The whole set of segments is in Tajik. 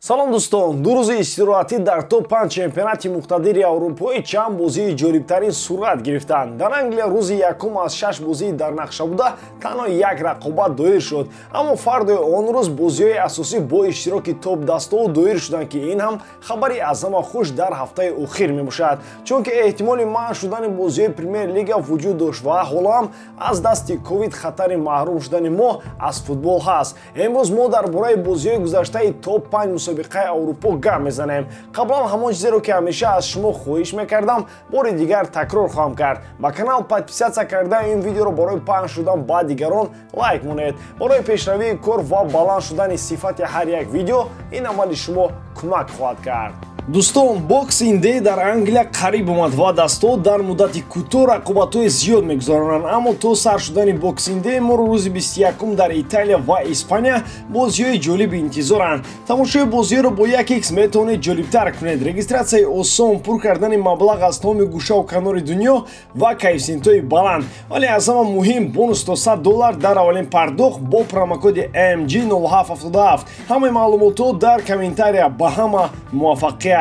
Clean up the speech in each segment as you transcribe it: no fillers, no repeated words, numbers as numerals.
салом дӯстон, ду рӯзи истироҳатӣ дар топ-5 чемпионати муқтадири аврупоӣ чанд бозии ҷолибтарин сурат гирифтанд. Дар Англия рӯзи якум аз 6 бозии дар нақша буда танҳо як рақобат доир шуд. Аммо фардои он рӯз бозиҳои асосӣ бо иштироки топ-10 доир шуданд ки ин ҳам хабари аз ҳама хуш дар ҳафтаи охир мебошад, чунки эҳтимоли манъ шудани бозиҳои премер-лига вуҷуд дошт ва ҳоло ҳам аз дасти ковид хатари маҳрум шудани мо аз футбол ҳаст. Имрӯз мо дар бораи бозиҳои гузаштаи топ-5 мусобиқаи Аврупо гап мезанем. қаблан ҳамон чизеро ки ҳамеша аз шумо хоҳиш мекардам, бори дигар такрор хоҳам кард. Ба канал подписатсия карда ин видеоро барои пахш шудан ба дигарон лайк монед. Барои пешравии кор ва баланд шудани сифати ҳар як видео ин амали шумо кӯмак хоҳад кард. Дӯстон, Boxing Day дар Англия қариб омад ва дастҳо дар муддати кӯтоҳ рақобатҳои зиёд мегузаронанд. Аммо то сар шудани Boxing Day моро рӯзи 21 дар Италия ва Испания бозиҳои ҷолиби интизоранд. Тамошои бозиҳоро бо 1x метавонед ҷолибтар кунед. Регистратсияи осон, пур кардани маблағ аз тамоми гӯшаву канори дунё ва коэффициентҳои баланд. Вале аз ҳама муҳим, бонус то $100 дар аввалин пардохт бо промокоди AMG 0777. Ҳамаи маълумотҳо дар комментария. Ба ҳама муваффақият.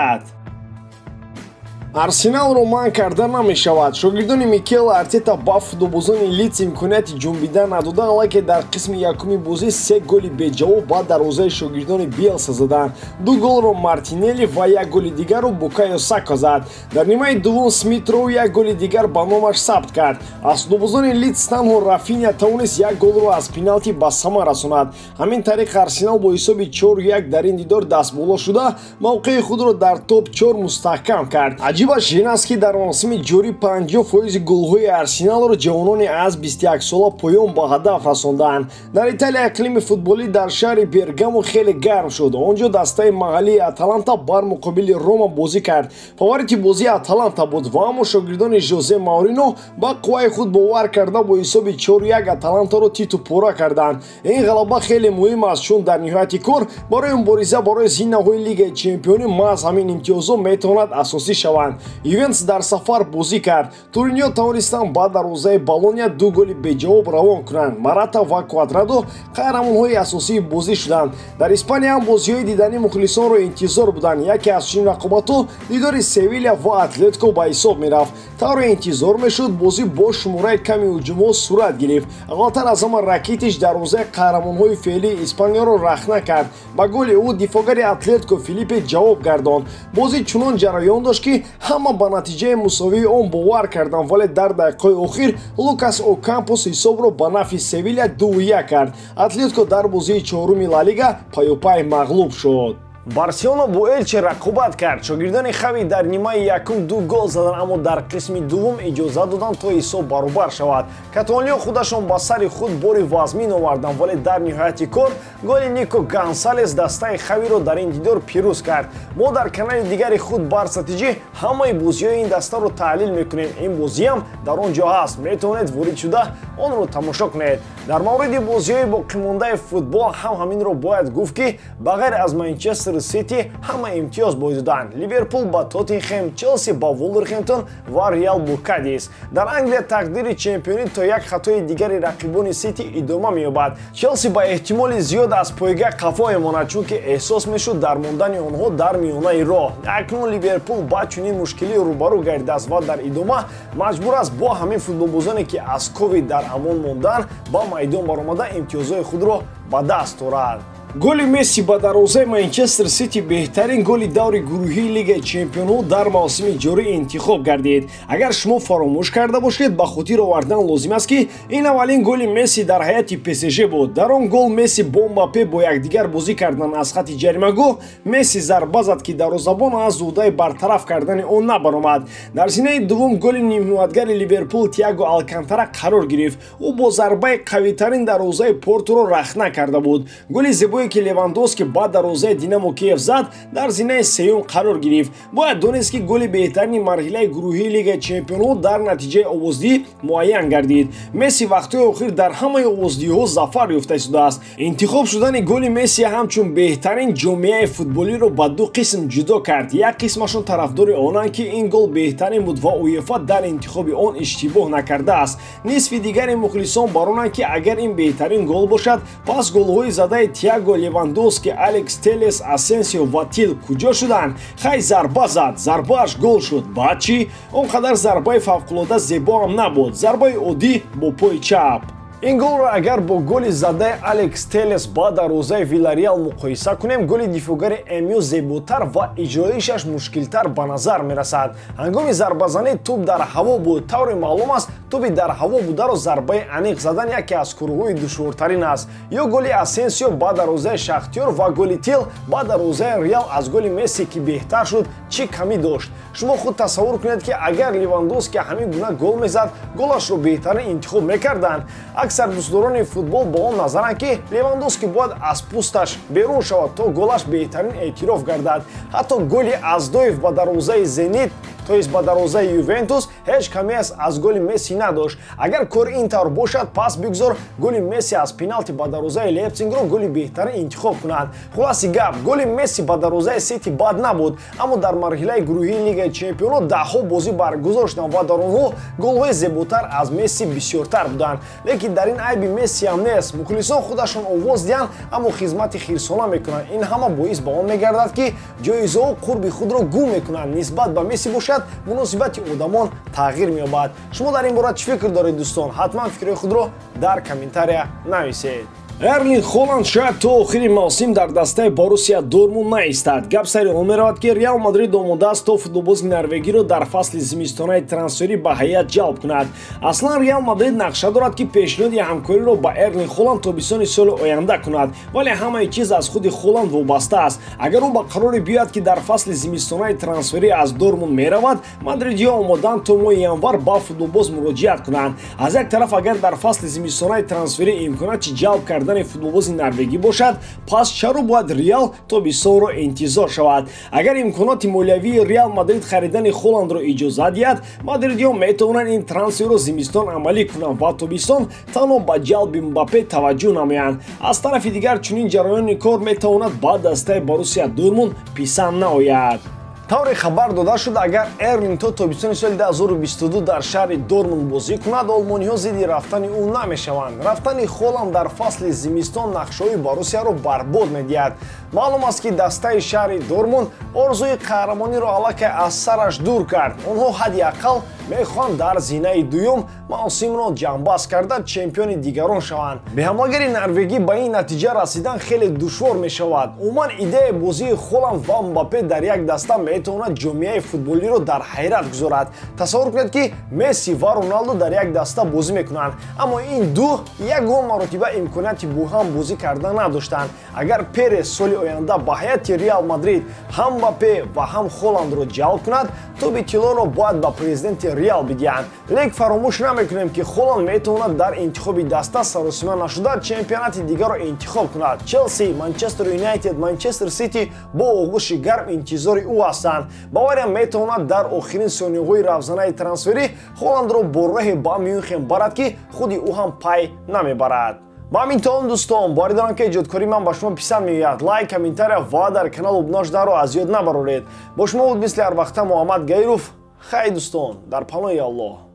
Арсеналро манъ карда намешавад. Шогирдони Микел Артета ба футболбозони Лидс имконияти ҷунбидан надоданд, вале дар қисми якуми бозӣ 3 голи беҷавоб ба дарвозаи шогирдони Биелса заданд. 2 голро Мартинелли ва 1 голи дигарро Букайо Сака зад. Дар нимаи дуввум Смит Роу 1 голи дигар ба номаш сабт кард. Аз футболбозони Лидс танҳо Рафиня тавонист 1 голро аз пеналти ба сама расонад. Ҳамин тариқ Арсенал бо ҳисоби 4-1 дар ин дидор дастболо шуда мавқеи худро дар топ-4 мустаҳкам кард. Аҷибаш ин аст ки дар мавсими ҷорӣ 50% голҳои Арсеналро ҷавонони аз 21 сола поён ба ҳадаф расонданд. Дар Италия иқлими футболӣ дар шаҳри Бергамо хеле гарм шуд. Онҷо дастаи маҳаллии Аталанта бар муқобили Рома бозӣ кард. фаворити бозии Аталанта буд ва аммо шогирдони Жозе Маурино ба қувваи худ бовар карда бо ҳисоби 4-1 Аталантаро титу пора карданд. Ин ғалаба хеле муҳим аст, чун дар ниҳояти кор барои мубориза барои зиннаҳои Лигаи Чемпионӣ маҳз ҳамин имтиёзҳо метавонад асосӣ шаванд. Ювентус дар сафар бозӣ кард. Туриньо тавонистанд ба дарвозаи Болония 2 голи беҷавоб равон кунанд. Марата ва Квадрадо қаҳрамонҳои асосии бозӣ шуданд. Дар Испания ҳам бозиҳои дидани мухлисонро интизор буданд. Яке аз чунин рақобатҳо дидори Севилия ва Атлетико ба ҳисоб мерафт. тавре интизор мешуд бозӣ бо шумораи ками ҳуҷумҳо сурат гирифт. Аввалтар аз ҳама Ракитич дарвозаи қаҳрамонҳои феълии Испанияро рахна кард. Ба голи ӯ дифогари Атлетико Филиппе ҷавоб гардонд. Бозӣ чунон ҷараён дошт ки ҳама ба натиҷаи мусовии он бовар карданд, вале дар дақиқаҳои охир Лукас Окампос ҳисобро ба нафи Севилия 2-1 кард. Атлетико дар бозии чоҳуруми Ла Лига пайопай мағлуб шуд. Барселона бо Элче рақобат кард. Шогирдони Хави дар нимаи якум 2 гол заданд, аммо дар қисми дуввум иҷоза доданд то ҳисоб баробар шавад. Каталониё худашон ба сари худ бори вазмин оварданд, вале дар ниҳояти кор голи Нико Гонсалес дастаи Хавиро дар ин дидор пирӯз кард. Мо дар канали дигари худ Барса TG ҳамаи бозиҳои ин дастаро таҳлил мекунем. Ин бозиам дар он ҷо ҳаст. Метавонед ворид шуда онро тамошо кунед. Дар мавриди бозиҳои боқимондаи футбол ҳам ҳаминро бояд гуфт ки ба ғайр аз Манчестер Сити ҳама имтиёз бой доданд. Ливерпул ба Тоттенхэм, Челси ба Вулверхэмптон ва Реал бо Кадис. Дар Англия тақдири чемпионӣ то як хатои дигари рақибони Сити идома меёбад. Челси ба эҳтимоли зиёд аз пойга қафо мемонад, чунки эҳсос мешуд дар мондани онҳо дар миёнаи роҳ. Акнун Ливерпул ба чунин мушкилӣ рӯбарӯ гардидааст ва дар идома маҷбур аст бо ҳамин футболбозоне ки аз ковид дар амон монданд ба майдон баромада имтиёзҳои худро ба даст орад. Голи Месси ба дарвозаи Манчестер Сити беҳтарин голи даври гурӯҳии Лигаи Чемпионҳо дар мавсими ҷорӣ интихоб гардид. Агар шумо фаромӯш карда бошед, ба хотир овардан лозим аст ки ин аввалин голи Месси дар ҳаёти ПСЖ буд. Дар он гол Месси бо Мбаппе бо якдигар бозӣ карданд аз хати ҷаримагоҳ. Месси зарба зад ки дарвозабон аз зудаи бартараф кардани он набаромад. Дар зинаи дуввум голи нимҳиматгари Ливерпул Тиаго Алкантара қарор гирифт. ӯ бо зарбаи қавитарин дарвозаи Порторо рахна карда буд. Голи зебои ки Левандовски ба дарвозаи Динамо Киев зад дар зинаи сеюм қарор гирифт. Бояд донест ки голи беҳтарини марҳилаи гурӯҳии Лигаи Чемпионҳо дар натиҷаи овоздиҳӣ муайян гардид. Месси вақтҳои охир дар ҳамаи овоздиҳиҳо зафар ёфта истодааст. Интихоб шудани голи Месси ҳамчун беҳтарин ҷомеаи футболиро ба ду қисм ҷудо кард. Як қисмашон тарафдори онанд ки ин гол беҳтарин буд ва УЕФА дар интихоби он иштибоҳ накардааст. Нисфи дигари мухлисон бар онанд ки агар ин беҳтарин гол бошад, пас голҳои задаи Тиаго Тиаго Левандовски, Алекс Телес, Асенсио ва Тил куҷо шуданд? Хай зарба зад, зарбааш гол шуд. Баъд чӣ? Он қадар зарбаи фавқулода зебо ҳам набуд. Зарбаи оддӣ бо пои чап. ин голро агар бо голи задаи Алекс Телес ба дарвозаи Виларреал муқоиса кунем, голи дифогари МЮ зеботар ва иҷроишаш мушкилтар ба назар мерасад. ҳангоми зарбазанӣ туп дар ҳаво буд. тавре маълум аст, тупи дар ҳаво бударо зарбаи аниқ задан яке аз кӯрҳои душвортарин аст. ё голи Асенсио ба дарвозаи Шахтёр ва голи Тил ба дарвозаи Реал аз голи Месси ки беҳтар шуд чӣ камӣ дошт? шумо худ тасаввур кунед ки агар Левандовски ҳамин гуна гол мезад, голашро беҳтарин интихоб мекарданд. аксар дӯстдорони футбол ба он назаранд ки Левандовски бояд аз пӯсташ берун шавад то голаш беҳтарин эътироф гардад. ҳатто голи Аздоев ба дарвозаи Зенит, то есть ба дарвозаи Ювентус, ҳеҷ камиаш аз голи Месси надошт. агар кори ин тавр бошад, пас бигзор голи Месси аз пеналти ба дарвозаи Лейпцигро голи беҳтарин интихоб кунад. хулоси гап, голи Месси ба дарвозаи Сити бад набуд, аммо дар марҳилаи гурӯҳии Лигаи Чемпионот даҳҳо бозӣ баргузоштанд ва дар онҳо голҳои зеботар аз Месси бисёртар буданд. лекин дар ин айби Месси ҳам нест. мухлисон худашон овоз диҳанд, аммо хизмати хирсона мекунанд. ин ҳама боис ба он мегардад ки ҷоизаҳо қурби худро гум мекунанд. нисбат ба Месси бошад, муносибати одамон тағйир меёбад. шумо дар ин бора чӣ фикр доред дӯстон? ҳатман фикрҳои худро дар комментария нависед. Эрлинг Холланд шояд то охири мавсим дар дастаи Боруссия Дормунд наистад. гап сайри он меравад ки Реал Мадрид омода аст то футболбози норвегиро дар фасли зимистонаи трансферӣ ба ҳайат ҷалб кунад. аслан Реал Мадрид нақша дорад ки пешниҳоди ҳамкориро ба Эрлинг Холланд тобистони соли оянда кунад, вале ҳамаи чиз аз худи Холланд вобаста аст. агар ӯ ба қароре биёяд ки дар фасли зимистонаи трансферӣ аз Дормунд меравад, мадридиҳо омодаанд то моҳи январ ба футболбоз муроҷиат кунанд. аз як тараф агар дар фасли зимистонаи трансферӣ имконоти ҷалб кардани футболбози норвегӣ бошад, пас чаро бояд Реал тобистонро интизор шавад? агар имконоти молиявии Реал Мадрид харидани Холландро иҷозат диҳад, мадридиҳо метавонанд ин трансферро зимистон амалӣ кунанд ва тобистон танҳо ба ҷалби Мбаппе таваҷҷӯҳ намоянд. аз тарафи дигар чунин ҷараёни кор метавонад ба дастаи Боруссия Дормунд писанд наояд. тавре хабар дода шуд агар Эрлинг то тобистони соли 2022 дар шаҳри Дормунд бозӣ кунад, олмониҳо зидди рафтани ӯ намешаванд. рафтани Холланд дар фасли зимистон нақшаҳои Боруссияро барбод медиҳад. маълум аст ки дастаи шаҳри Дормунд орзуи қаҳрамониро аллакай аз сараш дур кард. онҳо ҳадди ақал мехоҳанд дар зинаи дуюм мавсимро ҷамъбаст карда чемпиони дигарон шаванд. беҳамлагари норвегӣ ба ин натиҷа расидан хеле душвор мешавад. умуман идеяи бозии Холланд ва Мбаппе дар як даста метавонад ҷомеаи футболиро дар ҳайрат гузорад. тасаввур кунед ки Месси ва Роналдо дар як даста бозӣ мекунанд, аммо ин ду ягон маротиба имконияти бо ҳам бозӣ карда надоштанд. агар Перес соли оянда ба ҳайати Реал Мадрид ҳам Мбаппе ва ҳам Холландро ҷалб кунад, тоби тилоро бояд ба президенти Реал бидиҳанд. лек фаромӯш намекунем ки Холланд метавонад дар интихоби даста саросима нашуда чемпионати дигарро интихоб кунад. Челси, Манчестер Юнайтед, Манчестер Сити бо оғӯши гарм интизори ӯ ҳастанд. бавария метавонад дар охирин сониҳаҳои равзанаи трансферӣ Холландро бо роҳе ба Мюнхен барад ки худи ӯ ҳам пай намебарад. ба ҳамин таом дӯстон, бори дорам ки эҷодкории ман ба шумо писанд меояд. лайк, комментария ва дар канал обуна шуданро аз ёд набароред. бо шумо буд мисли ҳар вақта Муҳаммад Гайров. хай дӯстон, дар паноҳи Аллоҳ.